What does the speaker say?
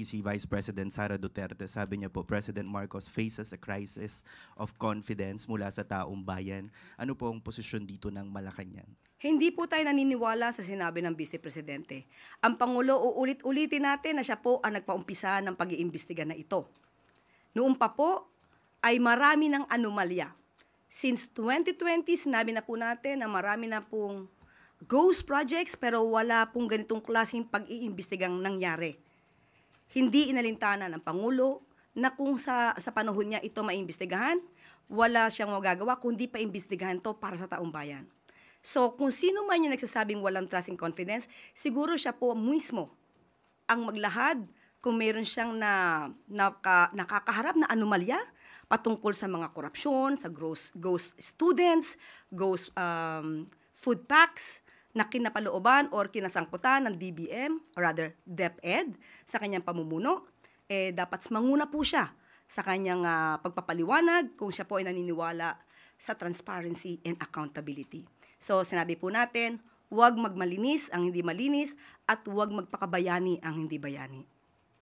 si Vice President Sara Duterte. Sabi niya po, President Marcos faces a crisis of confidence mula sa taong bayan. Ano po ang posisyon dito ng Malacanang? Hindi po tayo naniniwala sa sinabi ng Vice Presidente. Ang Pangulo, uulit-ulitin natin na siya po ang nagpaumpisa ng pag-iimbestiga na ito. Noon pa po ay marami ng anomalya. Since 2020, sinabi na po natin na marami na pong ghost projects pero wala pong ganitong klaseng pag-iimbestigang nangyari. Hindi inalintana ng Pangulo na kung sa panahon niya ito maimbestigahan, wala siyang magagawa kundi paimbestigahan to para sa taong bayan. So kung sino man yung nagsasabing walang trust and confidence, siguro siya po mismo ang maglahad kung mayroon siyang nakakaharap na anomalya patungkol sa mga korupsyon, sa ghost students, ghost food packs, na kinapalooban or kinasangkutan ng DBM, or rather DepEd, sa kanyang pamumuno, dapat manguna po siya sa kanyang pagpapaliwanag kung siya po ay naniniwala sa transparency and accountability. So sinabi po natin, huwag magmalinis ang hindi malinis at huwag magpakabayani ang hindi bayani.